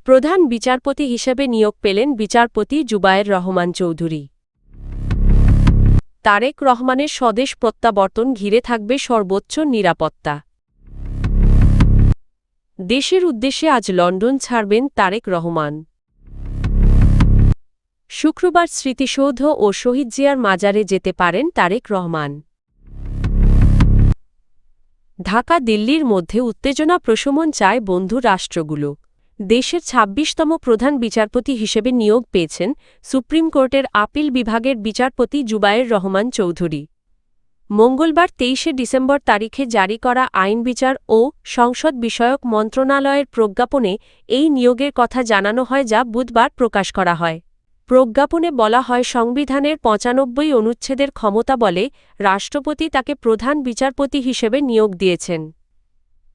প্রধান বিচারপতি হিসেবে নিয়োগ পেলেন বিচারপতি জুবায়ের রহমান চৌধুরী। তারেক রহমানের স্বদেশ প্রত্যাবর্তন ঘিরে থাকবে সর্বোচ্চ নিরাপত্তা। দেশের উদ্দেশ্যে আজ লন্ডন ছাড়বেন তারেক রহমান। শুক্রবার স্মৃতিসৌধ ও শহীদ জিয়ার মাজারে যেতে পারেন তারেক রহমান। ঢাকা দিল্লির মধ্যে উত্তেজনা প্রশমন চায় বন্ধু রাষ্ট্রগুলো। দেশের ২৬তম প্রধান বিচারপতি হিসেবে নিয়োগ পেয়েছেন সুপ্রিম কোর্টের আপিল বিভাগের বিচারপতি জুবায়ের রহমান চৌধুরী। মঙ্গলবার ২৩শে ডিসেম্বর তারিখে জারি করা আইন বিচার ও সংসদ বিষয়ক মন্ত্রণালয়ের প্রজ্ঞাপনে এই নিয়োগের কথা জানানো হয়, যা বুধবার প্রকাশ করা হয়। প্রজ্ঞাপনে বলা হয়, সংবিধানের ৯৫ অনুচ্ছেদের ক্ষমতা বলে রাষ্ট্রপতি তাকে প্রধান বিচারপতি হিসেবে নিয়োগ দিয়েছেন।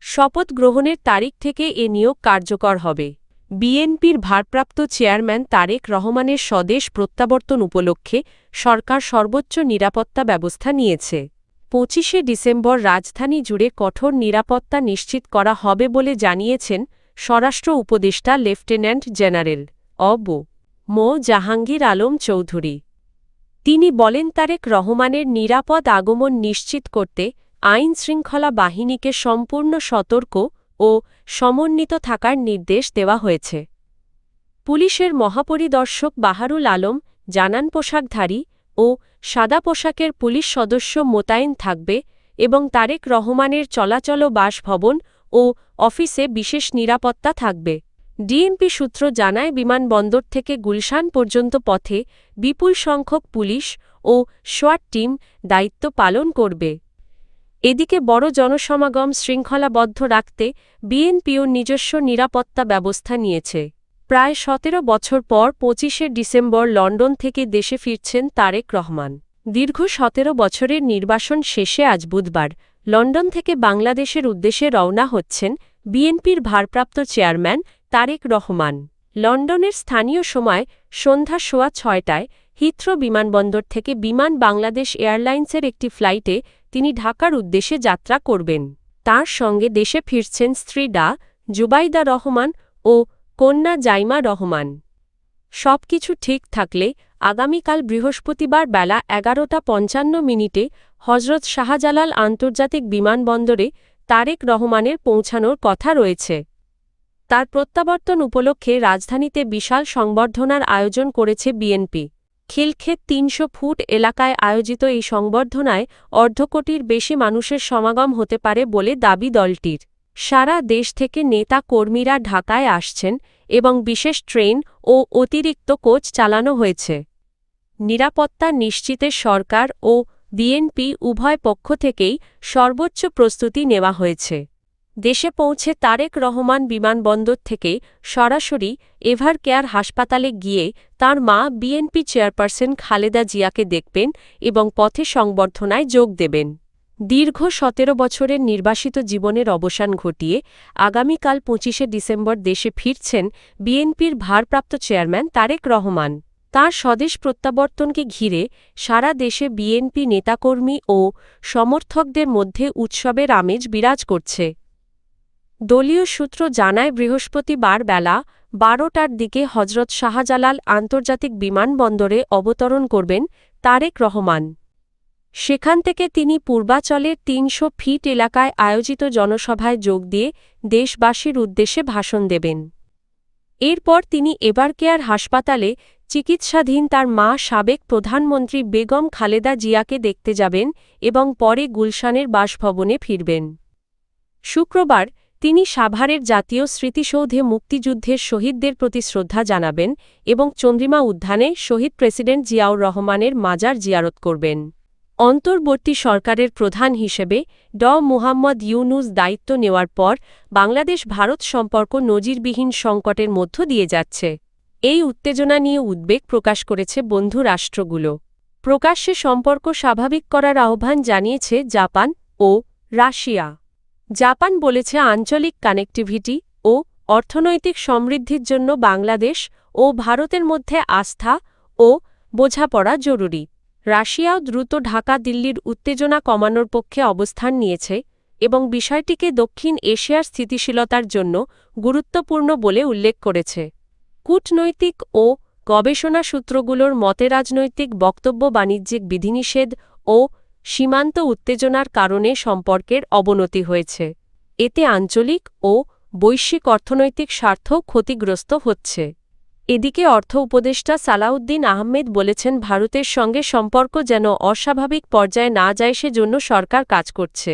শপথ গ্রহণের তারিখ থেকে এ নিয়োগ কার্যকর হবে। বিএনপির ভারপ্রাপ্ত চেয়ারম্যান তারেক রহমানের স্বদেশ প্রত্যাবর্তন উপলক্ষে সরকার সর্বোচ্চ নিরাপত্তা ব্যবস্থা নিয়েছে। ২৫শে ডিসেম্বর রাজধানী জুড়ে কঠোর নিরাপত্তা নিশ্চিত করা হবে বলে জানিয়েছেন স্বরাষ্ট্র উপদেষ্টা লেফটেন্যান্ট জেনারেল অব. মো. জাহাঙ্গীর আলম চৌধুরী। তিনি বলেন, তারেক রহমানের নিরাপদ আগমন নিশ্চিত করতে আইন-শৃঙ্খলা বাহিনীকে সম্পূর্ণ সতর্ক ও সমন্বিত থাকার নির্দেশ দেওয়া হয়েছে। পুলিশের মহাপরিদর্শক বাহারুল আলম জানান, পোশাকধারী ও সাদা পোশাকের পুলিশ সদস্য মোতায়েন থাকবে এবং তারেক রহমানের চলাচল বাসভবন ও অফিসে বিশেষ নিরাপত্তা থাকবে। ডিএমপি সূত্র জানায়, বিমানবন্দর থেকে গুলশান পর্যন্ত পথে বিপুল সংখ্যক পুলিশ ও সোয়াট টিম দায়িত্ব পালন করবে। এদিকে বড় জনসমাগম শৃঙ্খলাবদ্ধ রাখতে বিএনপিও নিজস্ব নিরাপত্তা ব্যবস্থা নিয়েছে। প্রায় ১৭ বছর পর ২৫শে ডিসেম্বর লন্ডন থেকে দেশে ফিরছেন তারেক রহমান। দীর্ঘ ১৭ বছরের নির্বাসন শেষে আজ বুধবার লন্ডন থেকে বাংলাদেশের উদ্দেশ্যে রওনা হচ্ছেন বিএনপির ভারপ্রাপ্ত চেয়ারম্যান তারেক রহমান। লন্ডনের স্থানীয় সময় সন্ধ্যা ৬:৩০টায় হিথ্রো বিমানবন্দর থেকে বিমান বাংলাদেশ এয়ারলাইন্সের একটি ফ্লাইটে তিনি ঢাকার উদ্দেশ্যে যাত্রা করবেন। তাঁর সঙ্গে দেশে ফিরছেন স্ত্রী ডা. জুবাইদা রহমান ও কন্যা জাইমা রহমান। সবকিছু ঠিক থাকলে আগামীকাল বৃহস্পতিবার বেলা ১১:৫৫ হজরত শাহজালাল আন্তর্জাতিক বিমানবন্দরে তারেক রহমানের পৌঁছানোর কথা রয়েছে। তার প্রত্যাবর্তন উপলক্ষে রাজধানীতে বিশাল সংবর্ধনার আয়োজন করেছে বিএনপি। খিলক্ষেত ৩০০ ফুট এলাকায় আয়োজিত এই সংবর্ধনায় অর্ধকোটির বেশি মানুষের সমাগম হতে পারে বলে দাবি দলটির। সারা দেশ থেকে নেতা কর্মীরা ঢাকায় আসছেন এবং বিশেষ ট্রেন ও অতিরিক্ত কোচ চালানো হয়েছে। নিরাপত্তা নিশ্চিতে সরকার ও বিএনপি উভয় পক্ষ থেকেই সর্বোচ্চ প্রস্তুতি নেওয়া হয়েছে। দেশে পৌঁছে তারেক রহমান বিমানবন্দর থেকে সরাসরি এভার কেয়ার হাসপাতালে গিয়ে তাঁর মা বিএনপি চেয়ারপারসন খালেদা জিয়াকে দেখবেন এবং পথে সংবর্ধনায় যোগ দেবেন। দীর্ঘ ১৭ বছরের নির্বাসিত জীবনের অবসান ঘটিয়ে আগামীকাল ২৫শে ডিসেম্বর দেশে ফিরছেন বিএনপির ভারপ্রাপ্ত চেয়ারম্যান তারেক রহমান। তাঁর স্বদেশ প্রত্যাবর্তনকে ঘিরে সারা দেশে বিএনপি নেতাকর্মী ও সমর্থকদের মধ্যে উৎসবের আমেজ বিরাজ করছে। দলীয় সূত্র জানায়, বৃহস্পতিবার বেলা ১২টার দিকে হজরত শাহজালাল আন্তর্জাতিক বিমানবন্দরে অবতরণ করবেন তারেক রহমান। সেখান থেকে তিনি পূর্বাচলের ৩০০ ফিট এলাকায় আয়োজিত জনসভায় যোগ দিয়ে দেশবাসীর উদ্দেশ্যে ভাষণ দেবেন। এরপর তিনি এভারকেয়ার হাসপাতালে চিকিৎসাধীন তার মা সাবেক প্রধানমন্ত্রী বেগম খালেদা জিয়াকে দেখতে যাবেন এবং পরে গুলশানের বাসভবনে ফিরবেন। শুক্রবার তিনি সাভারের জাতীয় স্মৃতিসৌধে মুক্তিযুদ্ধের শহীদদের প্রতি শ্রদ্ধা জানাবেন এবং চন্দ্রিমা উদ্যানে শহীদ প্রেসিডেন্ট জিয়াউর রহমানের মাজার জিয়ারত করবেন। অন্তর্বর্তী সরকারের প্রধান হিসেবে ড. মুহাম্মদ ইউনূস দায়িত্ব নেওয়ার পর বাংলাদেশ ভারত সম্পর্ক নজিরবিহীন সংকটের মধ্য দিয়ে যাচ্ছে। এই উত্তেজনা নিয়ে উদ্বেগ প্রকাশ করেছে বন্ধু রাষ্ট্রগুলো। প্রকাশ্যে সম্পর্ক স্বাভাবিক করার আহ্বান জানিয়েছে জাপান ও রাশিয়া। জাপান বলেছে, আঞ্চলিক কানেক্টিভিটি ও অর্থনৈতিক সমৃদ্ধির জন্য বাংলাদেশ ও ভারতের মধ্যে আস্থা ও বোঝাপড়া জরুরি। রাশিয়াও দ্রুত ঢাকা দিল্লির উত্তেজনা কমানোর পক্ষে অবস্থান নিয়েছে। এবং বিষয়টিকে দক্ষিণ এশিয়ার স্থিতিশীলতার জন্য গুরুত্বপূর্ণ বলে উল্লেখ করেছে। কূটনৈতিক ও গবেষণা সূত্রগুলোর মতে রাজনৈতিক বক্তব্য বাণিজ্যিক বিধিনিষেধ ও সীমান্ত উত্তেজনার কারণে সম্পর্কের অবনতি হয়েছে। এতে আঞ্চলিক ও বৈশ্বিক অর্থনৈতিক স্বার্থ ক্ষতিগ্রস্ত হচ্ছে। এদিকে অর্থ উপদেষ্টা সালাউদ্দিন আহমেদ বলেছেন ভারতের সঙ্গে সম্পর্ক যেন অস্বাভাবিক পর্যায়ে না যায় সেজন্য সরকার কাজ করছে।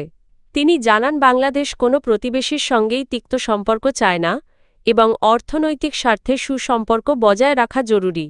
তিনি জানান বাংলাদেশ কোনো প্রতিবেশীর সঙ্গেই তিক্ত সম্পর্ক চায় না এবং অর্থনৈতিক স্বার্থে সুসম্পর্ক বজায় রাখা জরুরি।